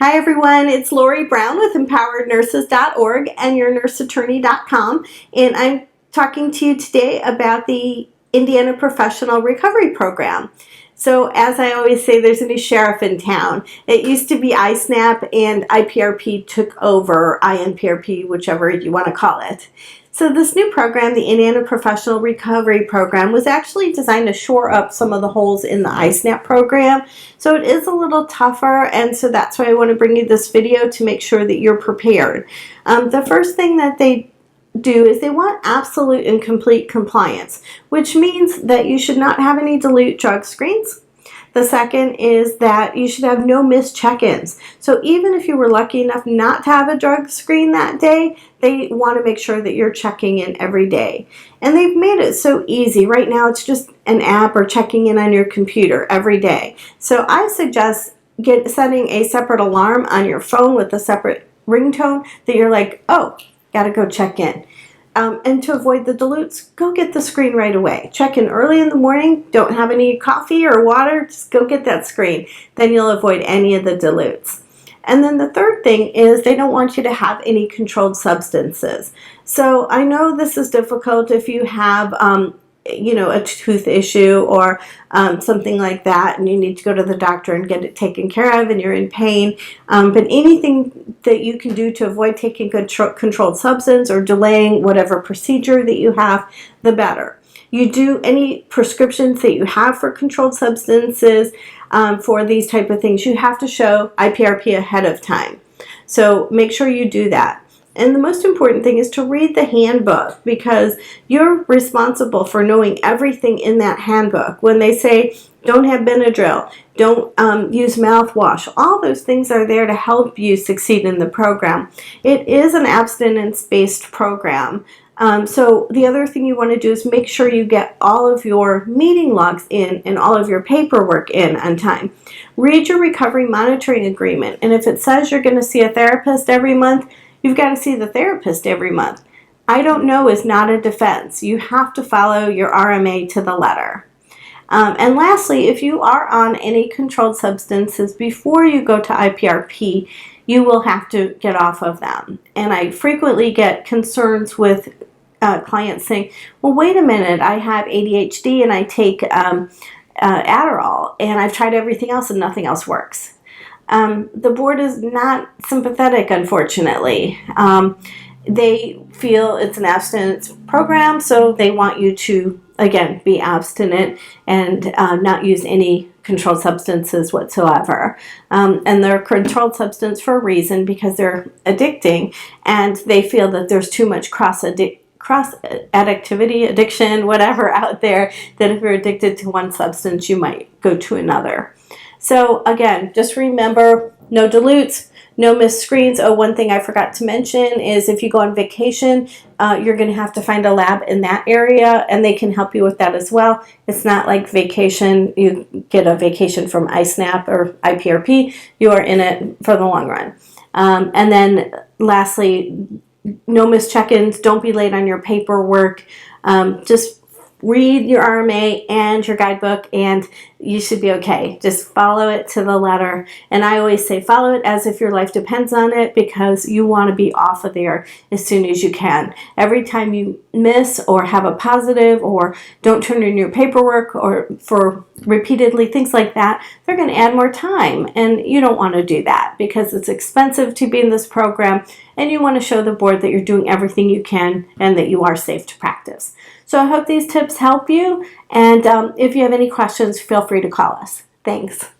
Hi everyone, it's Lorie Brown with empowerednurses.org and yournurseattorney.com, and I'm talking to you today about the Indiana Professional Recovery Program. So as I always say, there's a new sheriff in town. It used to be ISNAP and IPRP took over, INPRP, whichever you want to call it. So this new program, the Indiana Professional Recovery Program, was actually designed to shore up some of the holes in the ISNAP program. So it is a little tougher, and so that's why I want to bring you this video to make sure that you're prepared. The first thing that they do is they want absolute and complete compliance, which means that you should not have any dilute drug screens. The second is that you should have no missed check-ins. So even if you were lucky enough not to have a drug screen that day, they want to make sure that you're checking in every day. And they've made it so easy. Right now it's just an app or checking in on your computer every day. So I suggest setting a separate alarm on your phone with a separate ringtone that you're like, oh, gotta go check in. And to avoid the dilutes, go get the screen right away. Check in early in the morning. Don't have any coffee or water. Just go get that screen. Then you'll avoid any of the dilutes. And then the third thing is they don't want you to have any controlled substances. So I know this is difficult if you have a tooth issue or something like that, and you need to go to the doctor and get it taken care of and you're in pain. But anything that you can do to avoid taking controlled substance or delaying whatever procedure that you have, the better. You do any prescriptions that you have for controlled substances for these type of things, you have to show IPRP ahead of time. So make sure you do that. And the most important thing is to read the handbook, because you're responsible for knowing everything in that handbook. When they say don't have Benadryl, don't use mouthwash, all those things are there to help you succeed in the program. It is an abstinence-based program. So the other thing you want to do is make sure you get all of your meeting logs in and all of your paperwork in on time. Read your recovery monitoring agreement, and if it says you're going to see a therapist every month, you've got to see the therapist every month. I don't know is not a defense. You have to follow your RMA to the letter. And lastly, if you are on any controlled substances before you go to IPRP, you will have to get off of them. And I frequently get concerns with clients saying, well, wait a minute, I have ADHD and I take Adderall and I've tried everything else and nothing else works. The board is not sympathetic, unfortunately. They feel it's an abstinence program, so they want you to, again, be abstinent and not use any controlled substances whatsoever. And they're a controlled substance for a reason, because they're addicting, and they feel that there's too much cross-addiction, addiction, whatever out there, that if you're addicted to one substance, you might go to another. So again, just remember, no dilutes, no missed screens. Oh, one thing I forgot to mention is if you go on vacation, you're going to have to find a lab in that area, and they can help you with that as well. It's not like vacation, you get a vacation from ISNAP or IPRP. You are in it for the long run. And then lastly, no missed check-ins. Don't be late on your paperwork. Just read your RMA and your guidebook, and you should be okay. Just follow it to the letter. And I always say follow it as if your life depends on it, because you want to be off of there as soon as you can. Every time you miss or have a positive or don't turn in your paperwork or for repeatedly things like that, they're going to add more time. And you don't want to do that, because it's expensive to be in this program, and you want to show the board that you're doing everything you can and that you are safe to practice. So I hope these tips help you, and if you have any questions, feel free to call us. Thanks.